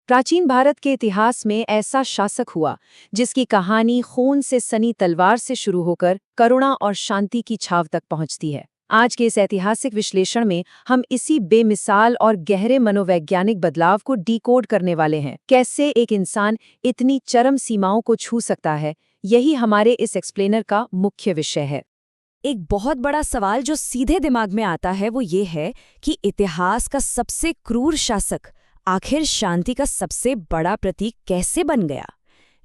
प्राचीन भारत के इतिहास में ऐसा शासक हुआ जिसकी कहानी खून से सनी तलवार से शुरू होकर करुणा और शांति की छाव तक पहुंचती है। आज के इस ऐतिहासिक विश्लेषण में हम इसी बेमिसाल और गहरे मनोवैज्ञानिक बदलाव को डिकोड करने वाले हैं। कैसे एक इंसान इतनी चरम सीमाओं को छू सकता है, यही हमारे इस एक्सप्लेनर का मुख्य विषय है। एक बहुत बड़ा सवाल जो सीधे दिमाग में आता है वो ये है कि इतिहास का सबसे क्रूर शासक आखिर शांति का सबसे बड़ा प्रतीक कैसे बन गया।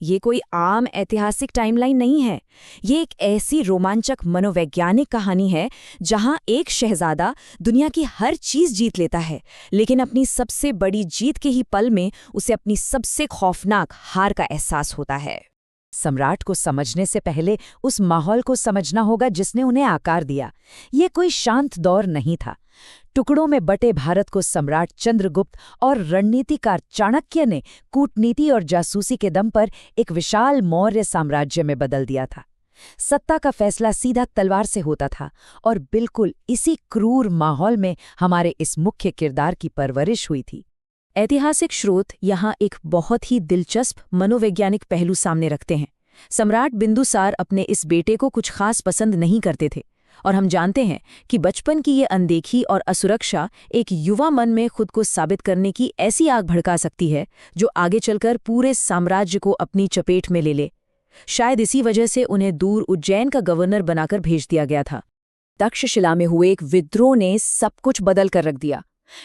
ये कोई आम ऐतिहासिक टाइमलाइन नहीं है। ये एक ऐसी रोमांचक मनोवैज्ञानिक कहानी है जहां एक शहजादा दुनिया की हर चीज जीत लेता है, लेकिन अपनी सबसे बड़ी जीत के ही पल में उसे अपनी सबसे खौफनाक हार का एहसास होता है। सम्राट को समझने से पहले उस माहौल को समझना होगा जिसने उन्हें आकार दिया। ये कोई शांत दौर नहीं था। टुकड़ों में बटे भारत को सम्राट चंद्रगुप्त और रणनीतिकार चाणक्य ने कूटनीति और जासूसी के दम पर एक विशाल मौर्य साम्राज्य में बदल दिया था। सत्ता का फैसला सीधा तलवार से होता था और बिल्कुल इसी क्रूर माहौल में हमारे इस मुख्य किरदार की परवरिश हुई थी। ऐतिहासिक स्रोत यहाँ एक बहुत ही दिलचस्प मनोवैज्ञानिक पहलू सामने रखते हैं। सम्राट बिंदुसार अपने इस बेटे को कुछ खास पसंद नहीं करते थे, और हम जानते हैं कि बचपन की ये अनदेखी और असुरक्षा एक युवा मन में खुद को साबित करने की ऐसी आग भड़का सकती है जो आगे चलकर पूरे साम्राज्य को अपनी चपेट में ले ले। शायद इसी वजह से उन्हें दूर उज्जैन का गवर्नर बनाकर भेज दिया गया था। तक्षशिला में हुए एक विद्रोह ने सब कुछ बदल कर रख दिया।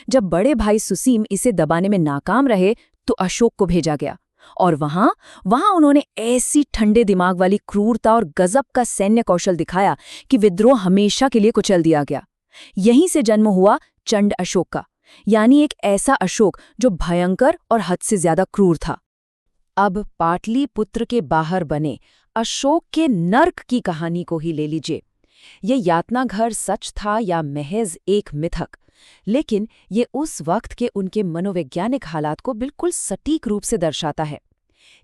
जब बड़े भाई सुसीम इसे दबाने में नाकाम रहे तो अशोक को भेजा गया, और वहां उन्होंने ऐसी ठंडे दिमाग वाली क्रूरता और गजब का सैन्य कौशल दिखाया कि विद्रोह हमेशा के लिए कुचल दिया गया। यहीं से जन्म हुआ चंड अशोक का, यानी एक ऐसा अशोक जो भयंकर और हद से ज्यादा क्रूर था। अब पाटलिपुत्र के बाहर बने अशोक के नर्क की कहानी को ही ले लीजिए। ये यातना घर सच था या महज एक मिथक, लेकिन ये उस वक्त के उनके मनोवैज्ञानिक हालात को बिल्कुल सटीक रूप से दर्शाता है।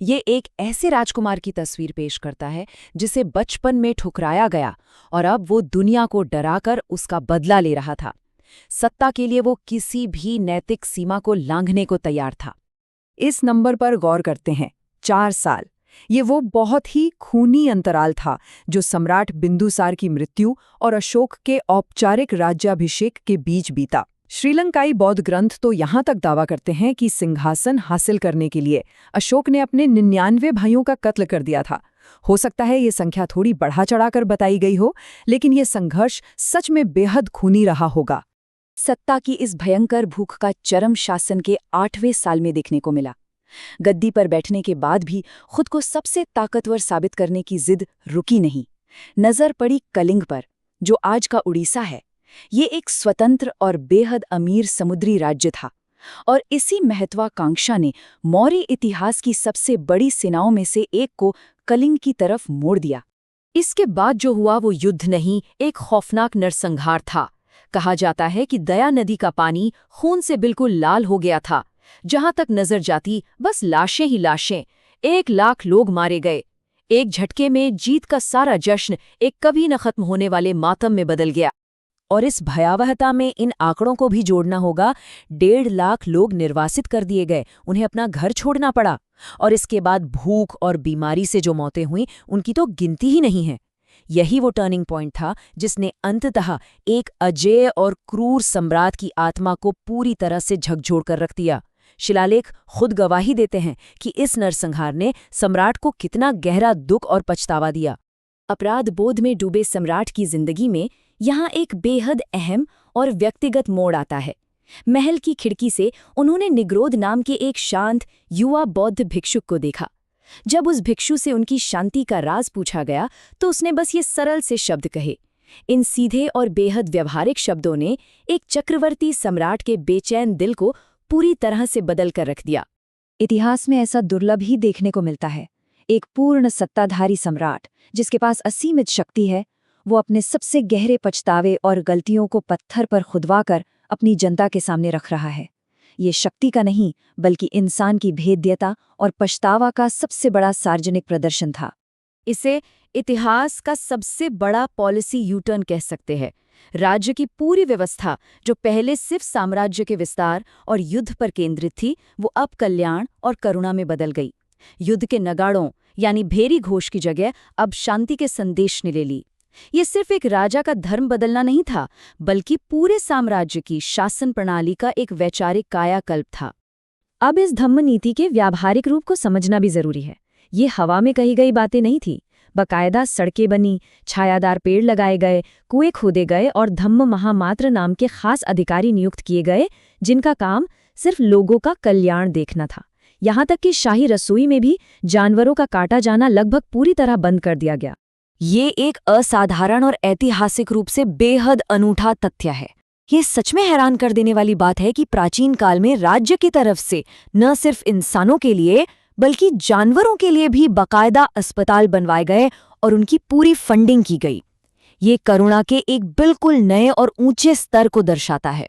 ये एक ऐसे राजकुमार की तस्वीर पेश करता है जिसे बचपन में ठुकराया गया और अब वो दुनिया को डराकर उसका बदला ले रहा था। सत्ता के लिए वो किसी भी नैतिक सीमा को लांघने को तैयार था। इस नंबर पर गौर करते हैं, 4 साल। ये वो बहुत ही खूनी अंतराल था जो सम्राट बिंदुसार की मृत्यु और अशोक के औपचारिक राज्याभिषेक के बीच बीता। श्रीलंकाई बौद्ध ग्रंथ तो यहाँ तक दावा करते हैं कि सिंहासन हासिल करने के लिए अशोक ने अपने 99 भाइयों का कत्ल कर दिया था। हो सकता है ये संख्या थोड़ी बढ़ा चढ़ाकर बताई गई हो, लेकिन ये संघर्ष सच में बेहद खूनी रहा होगा। सत्ता की इस भयंकर भूख का चरम शासन के 8वें साल में देखने को मिला। गद्दी पर बैठने के बाद भी खुद को सबसे ताकतवर साबित करने की जिद रुकी नहीं। नजर पड़ी कलिंग पर, जो आज का उड़ीसा है। ये एक स्वतंत्र और बेहद अमीर समुद्री राज्य था, और इसी महत्वाकांक्षा ने मौर्य इतिहास की सबसे बड़ी सेनाओं में से एक को कलिंग की तरफ मोड़ दिया। इसके बाद जो हुआ वो युद्ध नहीं, एक खौफनाक नरसंहार था। कहा जाता है कि दया नदी का पानी खून से बिल्कुल लाल हो गया था। जहां तक नजर जाती बस लाशें ही लाशें। 1 लाख लोग मारे गए। एक झटके में जीत का सारा जश्न एक कभी न खत्म होने वाले मातम में बदल गया। और इस भयावहता में इन आंकड़ों को भी जोड़ना होगा। 1.5 लाख लोग निर्वासित कर दिए गए, उन्हें अपना घर छोड़ना पड़ा। और इसके बाद भूख और बीमारी से जो मौतें हुईं उनकी तो गिनती ही नहीं है। यही वो टर्निंग पॉइंट था जिसने अंततः एक अजेय और क्रूर सम्राट की आत्मा को पूरी तरह से झकझोर कर रख दिया। शिलालेख खुद गवाही देते हैं कि इस नरसंहार ने सम्राट को कितना गहरा दुख और पछतावा दिया। अपराध बोध में डूबे सम्राट की जिंदगी में यहाँ एक बेहद अहम और व्यक्तिगत मोड़ आता है। महल की खिड़की से उन्होंने निग्रोध नाम के एक शांत युवा बौद्ध भिक्षुक को देखा। जब उस भिक्षु से उनकी शांति का राज पूछा गया तो उसने बस ये सरल से शब्द कहे। इन सीधे और बेहद व्यवहारिक शब्दों ने एक चक्रवर्ती सम्राट के बेचैन दिल को पूरी तरह से बदल कर रख दिया। इतिहास में ऐसा दुर्लभ ही देखने को मिलता है। एक पूर्ण सत्ताधारी सम्राट जिसके पास असीमित शक्ति है, वो अपने सबसे गहरे पछतावे और गलतियों को पत्थर पर खुदवाकर अपनी जनता के सामने रख रहा है। ये शक्ति का नहीं, बल्कि इंसान की भेद्यता और पछतावा का सबसे बड़ा सार्वजनिक प्रदर्शन था। इसे इतिहास का सबसे बड़ा पॉलिसी यूटर्न कह सकते हैं। राज्य की पूरी व्यवस्था, जो पहले सिर्फ साम्राज्य के विस्तार और युद्ध पर केंद्रित थी, वो अब कल्याण और करुणा में बदल गई। युद्ध के नगाड़ों यानी भेरी घोष की जगह अब शांति के संदेश ने ले ली। ये सिर्फ एक राजा का धर्म बदलना नहीं था, बल्कि पूरे साम्राज्य की शासन प्रणाली का एक वैचारिक कायाकल्प था। अब इस धम्म नीति के व्यावहारिक रूप को समझना भी जरूरी है। ये हवा में कही गई बातें नहीं थी। बकायदा सड़कें बनी, छायादार पेड़ लगाए गए, कुएं खोदे गए और धम्म महामात्र नाम के खास अधिकारी नियुक्त किए गए, जिनका काम सिर्फ लोगों का कल्याण देखना था। यहाँ तक कि शाही रसोई में भी जानवरों का काटा जाना लगभग पूरी तरह बंद कर दिया गया। ये एक असाधारण और ऐतिहासिक रूप से बेहद अनूठा तथ्य है। ये सच में हैरान कर देने वाली बात है कि प्राचीन काल में राज्य की तरफ से न सिर्फ इंसानों के लिए बल्कि जानवरों के लिए भी बाकायदा अस्पताल बनवाए गए और उनकी पूरी फंडिंग की गई। ये करुणा के एक बिल्कुल नए और ऊंचे स्तर को दर्शाता है।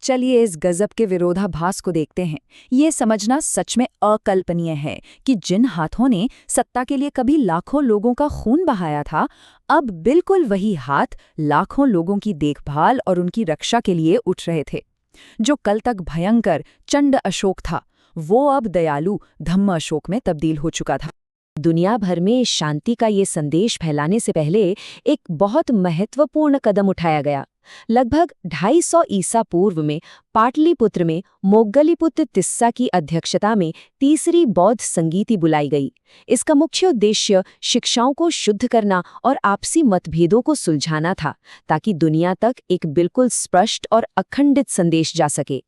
चलिए इस गजब के विरोधाभास को देखते हैं। ये समझना सच में अकल्पनीय है कि जिन हाथों ने सत्ता के लिए कभी लाखों लोगों का खून बहाया था, अब बिल्कुल वही हाथ लाखों लोगों की देखभाल और उनकी रक्षा के लिए उठ रहे थे। जो कल तक भयंकर चंड अशोक था, वो अब दयालु धम्म अशोक में तब्दील हो चुका था। दुनिया भर में शांति का ये संदेश फैलाने से पहले एक बहुत महत्वपूर्ण कदम उठाया गया। लगभग 250 ईसा पूर्व में पाटलिपुत्र में मोग्गलीपुत्र तिस्सा की अध्यक्षता में तीसरी बौद्ध संगीति बुलाई गई। इसका मुख्य उद्देश्य शिक्षाओं को शुद्ध करना और आपसी मतभेदों को सुलझाना था, ताकि दुनिया तक एक बिल्कुल स्पष्ट और अखंडित संदेश जा सके।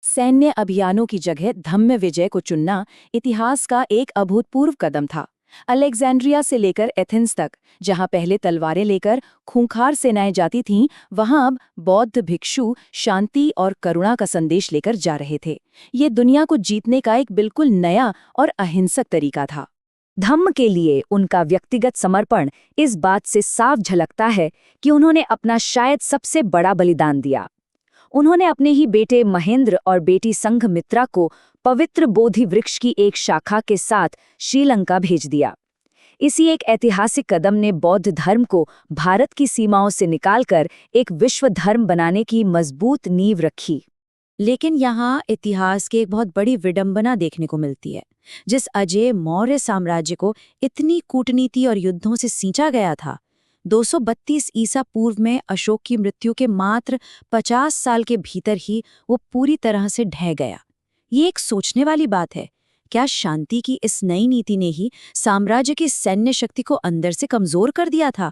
सैन्य अभियानों की जगह धम्म विजय को चुनना इतिहास का एक अभूतपूर्व कदम था। अलेक्जेंड्रिया से लेकर एथेंस तक, जहां पहले तलवारें लेकर खूंखार सेनाएं जाती थीं, वहां अब बौद्ध भिक्षु शांति और करुणा का संदेश लेकर जा रहे थे। ये दुनिया को जीतने का एक बिल्कुल नया और अहिंसक तरीका था। धम्म के लिए उनका व्यक्तिगत समर्पण इस बात से साफ झलकता है कि उन्होंने अपना शायद सबसे बड़ा बलिदान दिया। उन्होंने अपने ही बेटे महेंद्र और बेटी संघमित्रा को पवित्र बोधि वृक्ष की एक शाखा के साथ श्रीलंका भेज दिया। इसी एक ऐतिहासिक कदम ने बौद्ध धर्म को भारत की सीमाओं से निकालकर एक विश्व धर्म बनाने की मजबूत नींव रखी। लेकिन यहाँ इतिहास की एक बहुत बड़ी विडंबना देखने को मिलती है। जिस अजेय मौर्य साम्राज्य को इतनी कूटनीति और युद्धों से सींचा गया था, 232 ईसा पूर्व में अशोक की मृत्यु के मात्र 50 साल के भीतर ही वो पूरी तरह से ढह गया। ये एक सोचने वाली बात है। क्या शांति की इस नई नीति ने ही साम्राज्य की सैन्य शक्ति को अंदर से कमजोर कर दिया था?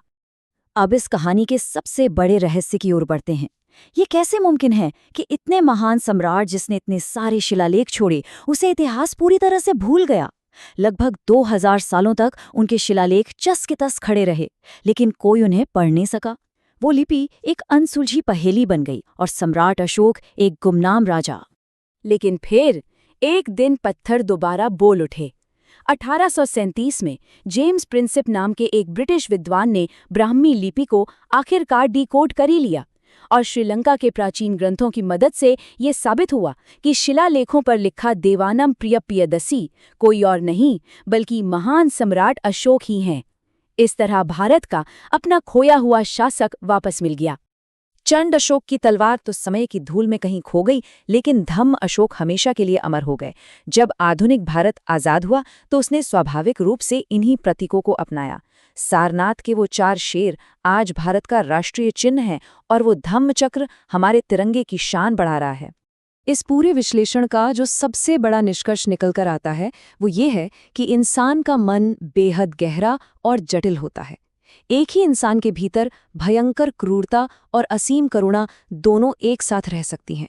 अब इस कहानी के सबसे बड़े रहस्य की ओर बढ़ते हैं। ये कैसे मुमकिन है कि इतने महान सम्राट जिसने इतने सारे शिलालेख छोड़े, उसे इतिहास पूरी तरह से भूल गया? लगभग 2000 सालों तक उनके शिलालेख चस के तस खड़े रहे, लेकिन कोई उन्हें पढ़ नहीं सका। वो लिपि एक अनसुलझी पहेली बन गई और सम्राट अशोक एक गुमनाम राजा। लेकिन फिर एक दिन पत्थर दोबारा बोल उठे। 1837 में जेम्स प्रिंसिप नाम के एक ब्रिटिश विद्वान ने ब्राह्मी लिपि को आखिरकार डिकोड कर ही लिया, और श्रीलंका के प्राचीन ग्रंथों की मदद से ये साबित हुआ कि शिलालेखों पर लिखा देवानम प्रियप्रियदसी कोई और नहीं बल्कि महान सम्राट अशोक ही हैं। इस तरह भारत का अपना खोया हुआ शासक वापस मिल गया। चंड अशोक की तलवार तो समय की धूल में कहीं खो गई, लेकिन धम्म अशोक हमेशा के लिए अमर हो गए। जब आधुनिक भारत आजाद हुआ तो उसने स्वाभाविक रूप से इन्हीं प्रतीकों को अपनाया। सारनाथ के वो 4 शेर आज भारत का राष्ट्रीय चिन्ह है, और वो धम्म चक्र हमारे तिरंगे की शान बढ़ा रहा है। इस पूरे विश्लेषण का जो सबसे बड़ा निष्कर्ष निकलकर आता है वो ये है कि इंसान का मन बेहद गहरा और जटिल होता है। एक ही इंसान के भीतर भयंकर क्रूरता और असीम करुणा दोनों एक साथ रह सकती हैं।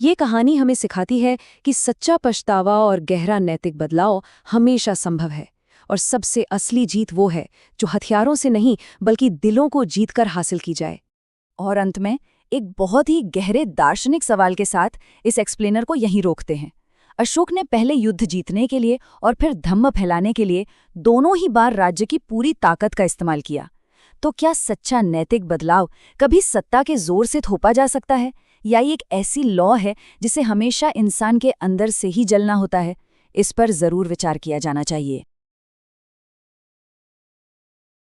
ये कहानी हमें सिखाती है कि सच्चा पछतावा और गहरा नैतिक बदलाव हमेशा संभव है, और सबसे असली जीत वो है जो हथियारों से नहीं बल्कि दिलों को जीतकर हासिल की जाए। और अंत में एक बहुत ही गहरे दार्शनिक सवाल के साथ इस एक्सप्लेनर को यहीं रोकते हैं। अशोक ने पहले युद्ध जीतने के लिए और फिर धम्म फैलाने के लिए दोनों ही बार राज्य की पूरी ताकत का इस्तेमाल किया। तो क्या सच्चा नैतिक बदलाव कभी सत्ता के जोर से थोपा जा सकता है, या ये एक ऐसी लॉ है जिसे हमेशा इंसान के अंदर से ही जलना होता है? इस पर जरूर विचार किया जाना चाहिए।